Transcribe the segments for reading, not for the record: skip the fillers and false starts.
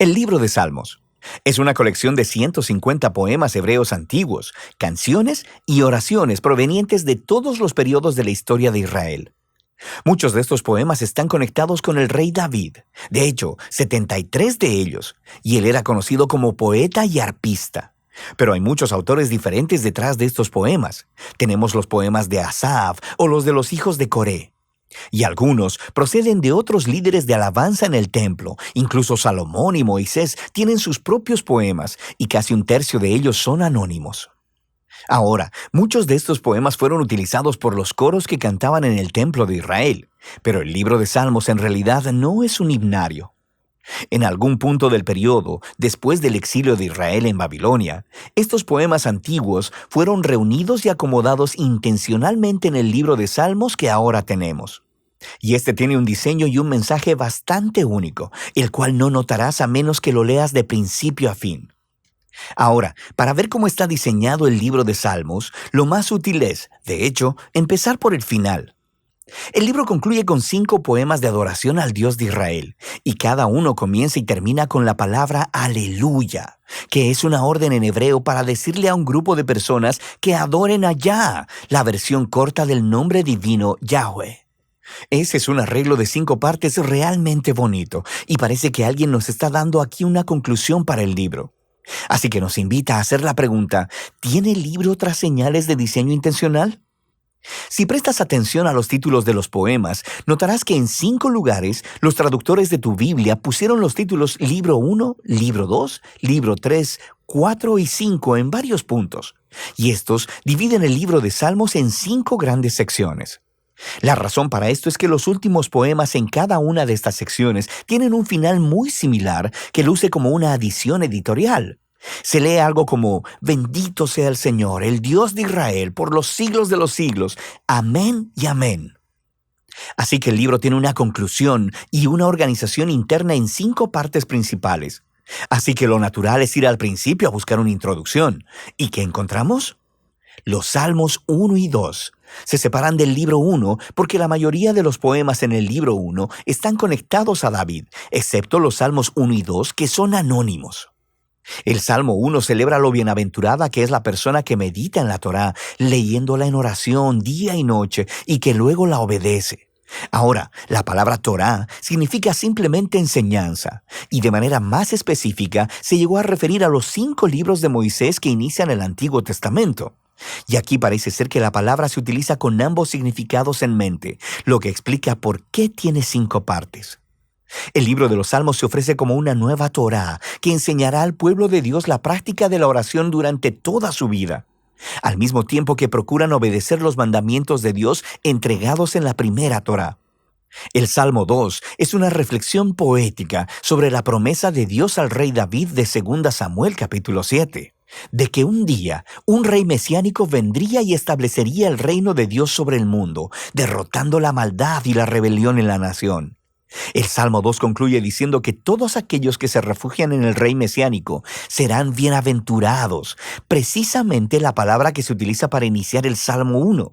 El libro de Salmos es una colección de 150 poemas hebreos antiguos, canciones y oraciones provenientes de todos los periodos de la historia de Israel. Muchos de estos poemas están conectados con el rey David, de hecho, 73 de ellos, y él era conocido como poeta y arpista. Pero hay muchos autores diferentes detrás de estos poemas. Tenemos los poemas de Asaf o los de los hijos de Coré. Y algunos proceden de otros líderes de alabanza en el templo. Incluso Salomón y Moisés tienen sus propios poemas, y casi un tercio de ellos son anónimos. Ahora, muchos de estos poemas fueron utilizados por los coros que cantaban en el templo de Israel, pero el libro de Salmos en realidad no es un himnario. En algún punto del periodo, después del exilio de Israel en Babilonia, estos poemas antiguos fueron reunidos y acomodados intencionalmente en el libro de Salmos que ahora tenemos. Y este tiene un diseño y un mensaje bastante único, el cual no notarás a menos que lo leas de principio a fin. Ahora, para ver cómo está diseñado el libro de Salmos, lo más útil es, de hecho, empezar por el final. El libro concluye con 5 poemas de adoración al Dios de Israel, y cada uno comienza y termina con la palabra aleluya, que es una orden en hebreo para decirle a un grupo de personas que adoren a Yah, la versión corta del nombre divino Yahweh. Ese es un arreglo de 5 partes realmente bonito, y parece que alguien nos está dando aquí una conclusión para el libro. Así que nos invita a hacer la pregunta, ¿tiene el libro otras señales de diseño intencional? Si prestas atención a los títulos de los poemas, notarás que en 5 lugares los traductores de tu Biblia pusieron los títulos Libro 1, Libro 2, Libro 3, 4 y 5 en varios puntos. Y estos dividen el libro de Salmos en 5 grandes secciones. La razón para esto es que los últimos poemas en cada una de estas secciones tienen un final muy similar que luce como una adición editorial. Se lee algo como, bendito sea el Señor, el Dios de Israel, por los siglos de los siglos. Amén y amén. Así que el libro tiene una conclusión y una organización interna en 5 partes principales. Así que lo natural es ir al principio a buscar una introducción. ¿Y qué encontramos? Los Salmos 1 y 2 se separan del libro 1 porque la mayoría de los poemas en el libro 1 están conectados a David, excepto los Salmos 1 y 2 que son anónimos. El Salmo 1 celebra lo bienaventurada que es la persona que medita en la Torá, leyéndola en oración día y noche y que luego la obedece. Ahora, la palabra Torá significa simplemente enseñanza, y de manera más específica se llegó a referir a los 5 libros de Moisés que inician el Antiguo Testamento. Y aquí parece ser que la palabra se utiliza con ambos significados en mente, lo que explica por qué tiene 5 partes. El libro de los Salmos se ofrece como una nueva Torá que enseñará al pueblo de Dios la práctica de la oración durante toda su vida, al mismo tiempo que procuran obedecer los mandamientos de Dios entregados en la primera Torá. El Salmo 2 es una reflexión poética sobre la promesa de Dios al rey David de 2 Samuel capítulo 7, de que un día un rey mesiánico vendría y establecería el reino de Dios sobre el mundo, derrotando la maldad y la rebelión en la nación. El Salmo 2 concluye diciendo que todos aquellos que se refugian en el rey mesiánico serán bienaventurados, precisamente la palabra que se utiliza para iniciar el Salmo 1.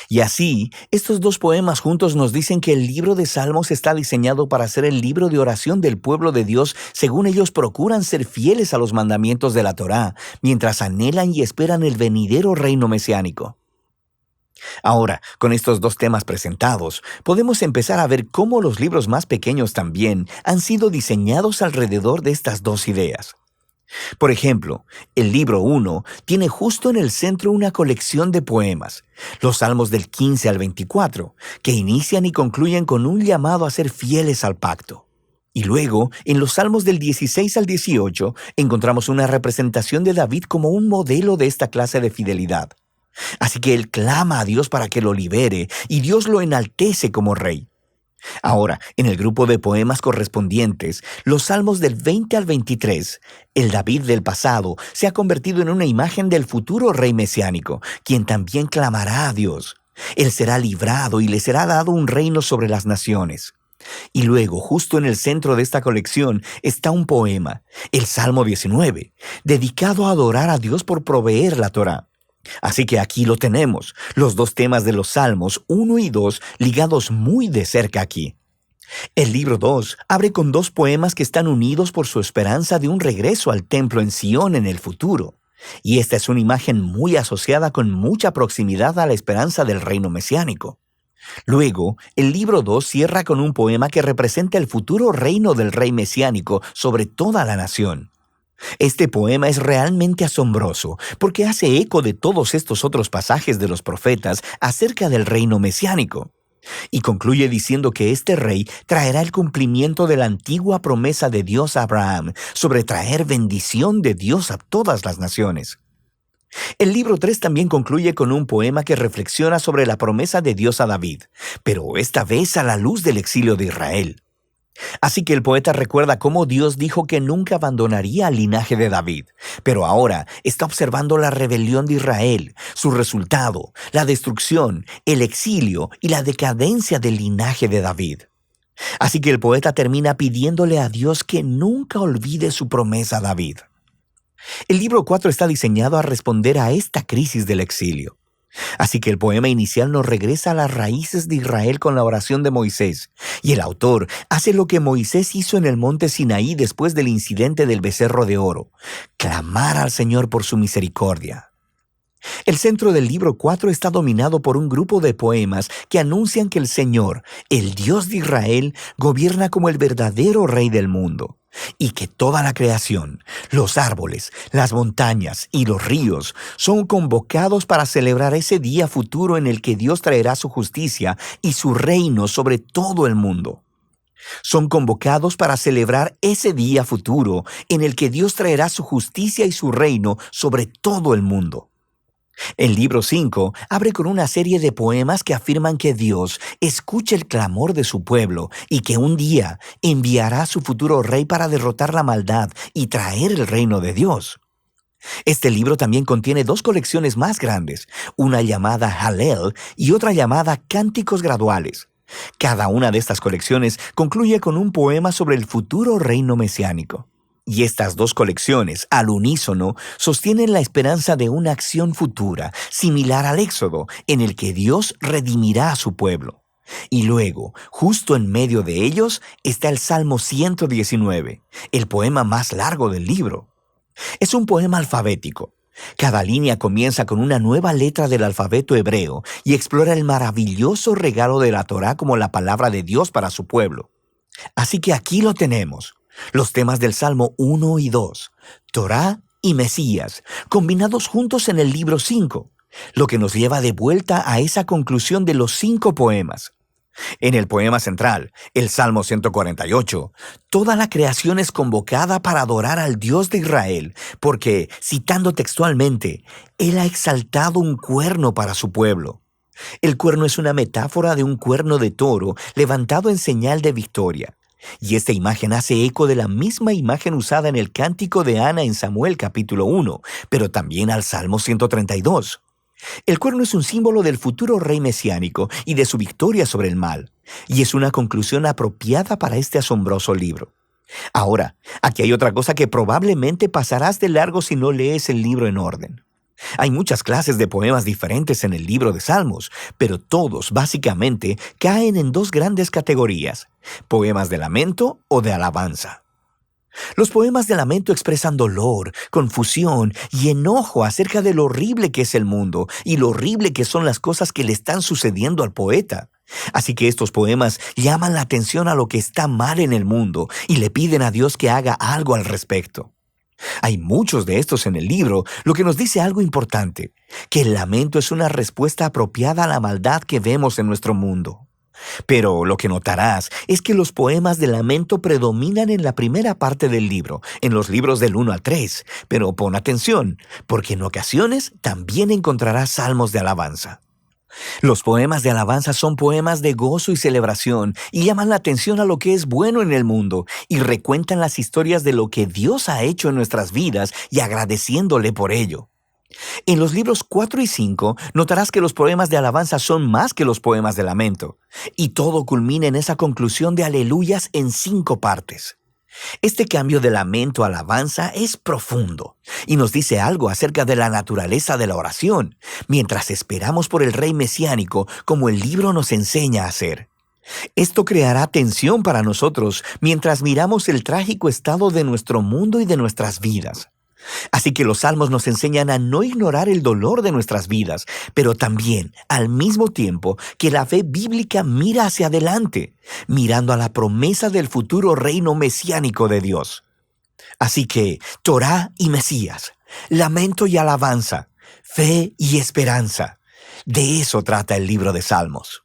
Y así, estos 2 poemas juntos nos dicen que el libro de Salmos está diseñado para ser el libro de oración del pueblo de Dios según ellos procuran ser fieles a los mandamientos de la Torá, mientras anhelan y esperan el venidero reino mesiánico. Ahora, con estos 2 temas presentados, podemos empezar a ver cómo los libros más pequeños también han sido diseñados alrededor de estas 2 ideas. Por ejemplo, el libro 1 tiene justo en el centro una colección de poemas, los Salmos del 15 al 24, que inician y concluyen con un llamado a ser fieles al pacto. Y luego, en los Salmos del 16 al 18, encontramos una representación de David como un modelo de esta clase de fidelidad. Así que él clama a Dios para que lo libere, y Dios lo enaltece como rey. Ahora, en el grupo de poemas correspondientes, los Salmos del 20 al 23, el David del pasado se ha convertido en una imagen del futuro rey mesiánico, quien también clamará a Dios. Él será librado y le será dado un reino sobre las naciones. Y luego, justo en el centro de esta colección, está un poema, el Salmo 19, dedicado a adorar a Dios por proveer la Torá. Así que aquí lo tenemos, los 2 temas de los Salmos 1 y 2 ligados muy de cerca aquí. El libro 2 abre con dos poemas que están unidos por su esperanza de un regreso al templo en Sion en el futuro. Y esta es una imagen muy asociada con mucha proximidad a la esperanza del reino mesiánico. Luego, el libro 2 cierra con un poema que representa el futuro reino del rey mesiánico sobre toda la nación. Este poema es realmente asombroso porque hace eco de todos estos otros pasajes de los profetas acerca del reino mesiánico. Y concluye diciendo que este rey traerá el cumplimiento de la antigua promesa de Dios a Abraham sobre traer bendición de Dios a todas las naciones. El libro 3 también concluye con un poema que reflexiona sobre la promesa de Dios a David, pero esta vez a la luz del exilio de Israel. Así que el poeta recuerda cómo Dios dijo que nunca abandonaría al linaje de David, pero ahora está observando la rebelión de Israel, su resultado, la destrucción, el exilio y la decadencia del linaje de David. Así que el poeta termina pidiéndole a Dios que nunca olvide su promesa a David. El libro 4 está diseñado a responder a esta crisis del exilio. Así que el poema inicial nos regresa a las raíces de Israel con la oración de Moisés, y el autor hace lo que Moisés hizo en el monte Sinaí después del incidente del becerro de oro: clamar al Señor por su misericordia. El centro del libro 4 está dominado por un grupo de poemas que anuncian que el Señor, el Dios de Israel, gobierna como el verdadero Rey del mundo, y que toda la creación, los árboles, las montañas y los ríos son convocados para celebrar ese día futuro en el que Dios traerá su justicia y su reino sobre todo el mundo. Son convocados para celebrar ese día futuro en el que Dios traerá su justicia y su reino sobre todo el mundo. El libro 5 abre con una serie de poemas que afirman que Dios escucha el clamor de su pueblo y que un día enviará a su futuro rey para derrotar la maldad y traer el reino de Dios. Este libro también contiene dos colecciones más grandes, una llamada Hallel y otra llamada Cánticos Graduales. Cada una de estas colecciones concluye con un poema sobre el futuro reino mesiánico. Y estas dos colecciones, al unísono, sostienen la esperanza de una acción futura, similar al Éxodo, en el que Dios redimirá a su pueblo. Y luego, justo en medio de ellos, está el Salmo 119, el poema más largo del libro. Es un poema alfabético. Cada línea comienza con una nueva letra del alfabeto hebreo y explora el maravilloso regalo de la Torá como la palabra de Dios para su pueblo. Así que aquí lo tenemos. Los temas del Salmo 1 y 2, Torá y Mesías, combinados juntos en el libro 5, lo que nos lleva de vuelta a esa conclusión de los 5 poemas. En el poema central, el Salmo 148, toda la creación es convocada para adorar al Dios de Israel, porque, citando textualmente, Él ha exaltado un cuerno para su pueblo. El cuerno es una metáfora de un cuerno de toro levantado en señal de victoria. Y esta imagen hace eco de la misma imagen usada en el cántico de Ana en Samuel capítulo 1, pero también al Salmo 132. El cuerno es un símbolo del futuro rey mesiánico y de su victoria sobre el mal, y es una conclusión apropiada para este asombroso libro. Ahora, aquí hay otra cosa que probablemente pasarás de largo si no lees el libro en orden. Hay muchas clases de poemas diferentes en el libro de Salmos, pero todos, básicamente, caen en dos grandes categorías: poemas de lamento o de alabanza. Los poemas de lamento expresan dolor, confusión y enojo acerca de lo horrible que es el mundo y lo horrible que son las cosas que le están sucediendo al poeta. Así que estos poemas llaman la atención a lo que está mal en el mundo y le piden a Dios que haga algo al respecto. Hay muchos de estos en el libro, lo que nos dice algo importante, que el lamento es una respuesta apropiada a la maldad que vemos en nuestro mundo. Pero lo que notarás es que los poemas de lamento predominan en la primera parte del libro, en los libros del 1 al 3, pero pon atención, porque en ocasiones también encontrarás salmos de alabanza. Los poemas de alabanza son poemas de gozo y celebración y llaman la atención a lo que es bueno en el mundo y recuentan las historias de lo que Dios ha hecho en nuestras vidas y agradeciéndole por ello. En los libros 4 y 5 notarás que los poemas de alabanza son más que los poemas de lamento, y todo culmina en esa conclusión de aleluyas en 5 partes. Este cambio de lamento a alabanza es profundo y nos dice algo acerca de la naturaleza de la oración, mientras esperamos por el rey mesiánico como el libro nos enseña a hacer. Esto creará tensión para nosotros mientras miramos el trágico estado de nuestro mundo y de nuestras vidas. Así que los salmos nos enseñan a no ignorar el dolor de nuestras vidas, pero también, al mismo tiempo, que la fe bíblica mira hacia adelante, mirando a la promesa del futuro reino mesiánico de Dios. Así que, Torá y Mesías, lamento y alabanza, fe y esperanza. De eso trata el libro de Salmos.